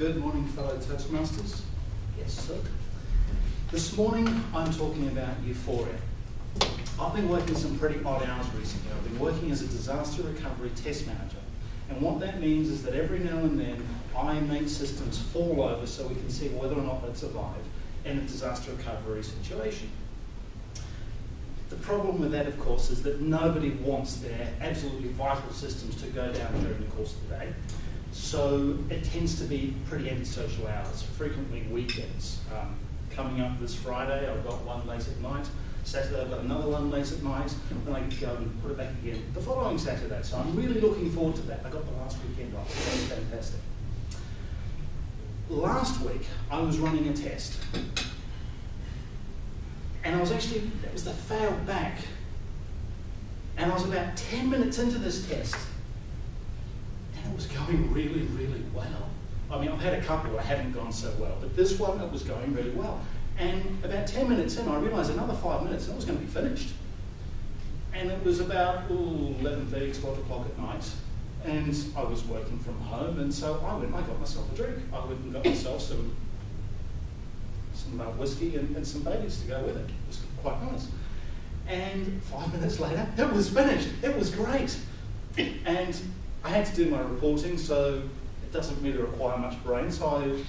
Good morning, fellow Toastmasters. Yes, sir. This morning, I'm talking about Euphoria. I've been working some pretty odd hours recently. I've been working as a disaster recovery test manager. And what that means is that every now and then, I make systems fall over so we can see whether or not they've survived in a disaster recovery situation. The problem with that, of course, is that nobody wants their absolutely vital systems to go down during the course of the day. So it tends to be pretty antisocial hours, frequently weekends. Coming up this Friday, I've got one late at night. Saturday, I've got another one late at night. Then I go and put it back again the following Saturday. So I'm really looking forward to that. I got the last weekend off. It's going to be fantastic. Last week, I was running a test. And I was actually, that was the fail back. And I was about 10 minutes into this test. And it was going really, really well. I mean, I've had a couple that haven't gone so well, but this one, it was going really well. And about 10 minutes in, I realised another 5 minutes and it was going to be finished. And it was about 11:30, 12 o'clock at night. And I was working from home, and so I went and I got myself a drink. I went and got myself some whiskey and some Baileys to go with it. It was quite nice. And 5 minutes later, it was finished. It was great. And I had to do my reporting, so it doesn't really require much brain. So I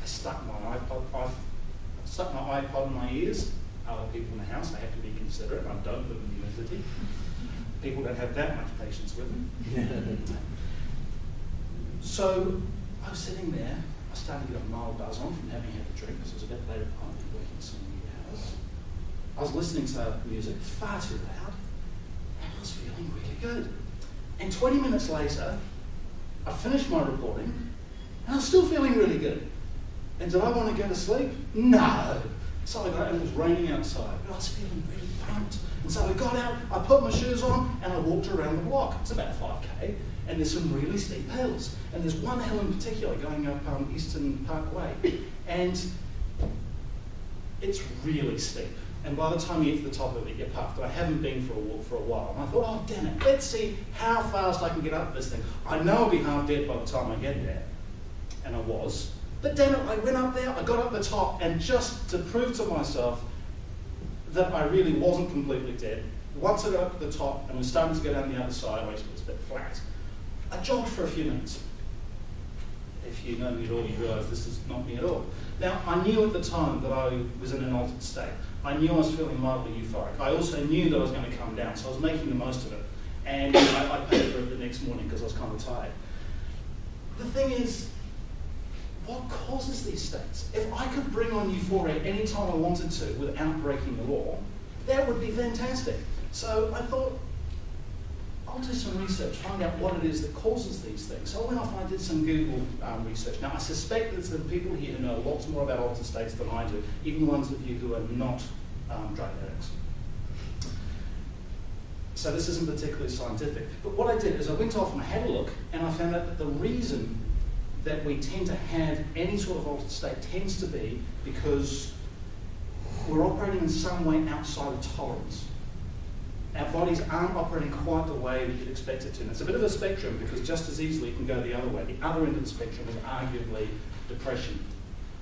stuck my iPod in my ears. Other people in the house, I have to be considerate. I don't live in the city. People don't have that much patience with me. So I was sitting there. I started to get a mild buzz on from having had a drink, because it was a bit later at night, I'd been working so many hours. I was listening to music far too loud, and I was feeling really good. And 20 minutes later, I finished my reporting, and I was still feeling really good. And did I want to go to sleep? No. So I got out, and it was raining outside, but I was feeling really pumped. And so I got out, I put my shoes on, and I walked around the block. It's about 5k. And there's some really steep hills. And there's one hill in particular going up Eastern Parkway. And it's really steep. And by the time you get to the top of it, you're puffed. I haven't been for a walk for a while. And I thought, oh, damn it, let's see how fast I can get up this thing. I know I'll be half dead by the time I get there. And I was. But damn it, I went up there, I got up the top, and just to prove to myself that I really wasn't completely dead, once I got up to the top and was starting to go down the other side, which was a bit flat, I jogged for a few minutes. If you know me at all, you realise this is not me at all. Now, I knew at the time that I was in an altered state. I knew I was feeling mildly euphoric. I also knew that I was going to come down, so I was making the most of it. And I paid for it the next morning because I was kind of tired. The thing is, what causes these states? If I could bring on euphoria anytime I wanted to without breaking the law, that would be fantastic. So I thought, I'll do some research, find out what it is that causes these things. So I went off and I did some Google research. Now, I suspect that there are people here who know lots more about altered states than I do, even ones of you who are not drug addicts. So this isn't particularly scientific. But what I did is I went off and I had a look, and I found out that the reason that we tend to have any sort of altered state tends to be because we're operating in some way outside of tolerance. Our bodies aren't operating quite the way that you'd expect it to. And it's a bit of a spectrum, because just as easily it can go the other way. The other end of the spectrum is arguably depression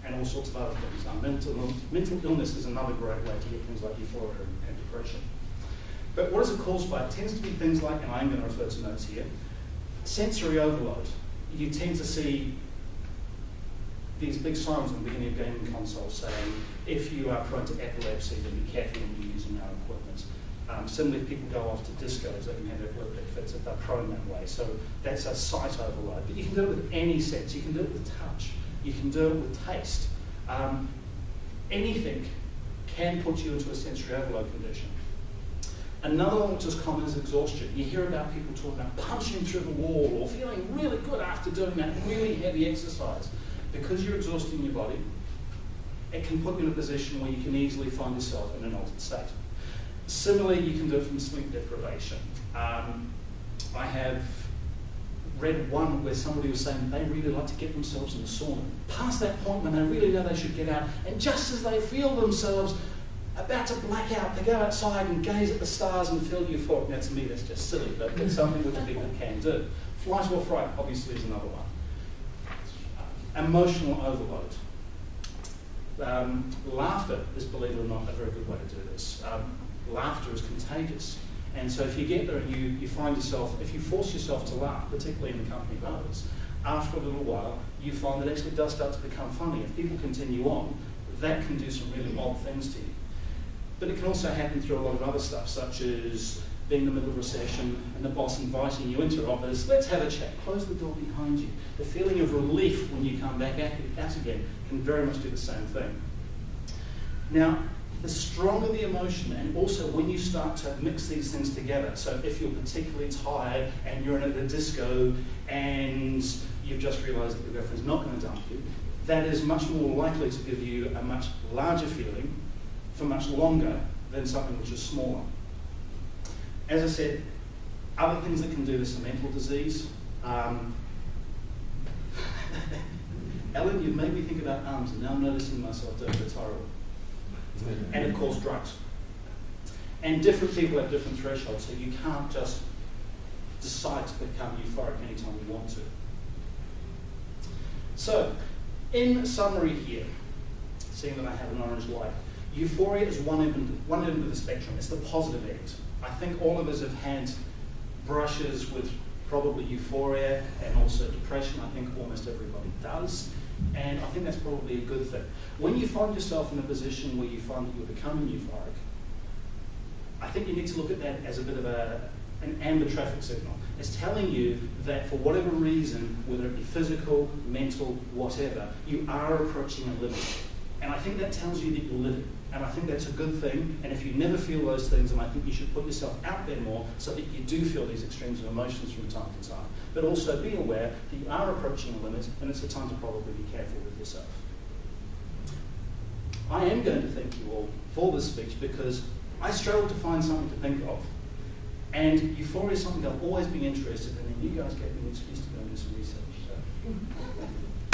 and all sorts of other things. Mental illness is another great way to get things like euphoria and depression. But what is it caused by? It tends to be things like, and I'm going to refer to notes here, sensory overload. You tend to see these big signs at the beginning of gaming consoles saying, if you are prone to epilepsy, then be careful when you're using our equipment. Similarly, people go off to discos, they can have epileptic fits if they're prone that way. So that's a sight overload. But you can do it with any sense. You can do it with touch. You can do it with taste. Anything can put you into a sensory overload condition. Another one which is common is exhaustion. You hear about people talking about punching through the wall or feeling really good after doing that really heavy exercise. Because you're exhausting your body, it can put you in a position where you can easily find yourself in an altered state. Similarly, you can do it from sleep deprivation. I have read one where somebody was saying they really like to get themselves in the sauna. Past that point when they really know they should get out, and just as they feel themselves about to black out, they go outside and gaze at the stars and feel euphoric. Now, to me, that's just silly, but it's something which people can do. Flight or fright, obviously, is another one. Emotional overload. Laughter is, believe it or not, a very good way to do this. Laughter is contagious. And so if you get there and you find yourself, if you force yourself to laugh, particularly in the company of others, after a little while, you find that it actually does start to become funny. If people continue on, that can do some really odd things to you. But it can also happen through a lot of other stuff, such as being in the middle of a session and the boss inviting you into office, let's have a chat, close the door behind you. The feeling of relief when you come back out again can very much do the same thing. Now, the stronger the emotion, and also when you start to mix these things together, so if you're particularly tired and you're in at the disco and you've just realised that your girlfriend's not going to dump you, that is much more likely to give you a much larger feeling for much longer than something which is smaller. As I said, other things that can do this are mental disease. Ellen, you've made me think about arms, and now I'm noticing myself doing it. It's horrible. And of course, drugs. And different people have different thresholds, so you can't just decide to become euphoric anytime you want to. So, in summary here, seeing that I have an orange light, euphoria is one end of the spectrum. It's the positive end. I think all of us have had brushes with probably euphoria and also depression. I think almost everybody does. And I think that's probably a good thing. When you find yourself in a position where you find that you're becoming euphoric, I think you need to look at that as a bit of an amber traffic signal. It's telling you that for whatever reason, whether it be physical, mental, whatever, you are approaching a limit. And I think that tells you that you're living. And I think that's a good thing. And if you never feel those things, then I think you should put yourself out there more so that you do feel these extremes of emotions from time to time. But also be aware that you are approaching a limit, and it's a time to probably be careful with yourself. I am going to thank you all for this speech because I struggled to find something to think of. And euphoria is something I've always been interested in, and you guys gave me an excuse to go and do some research. So.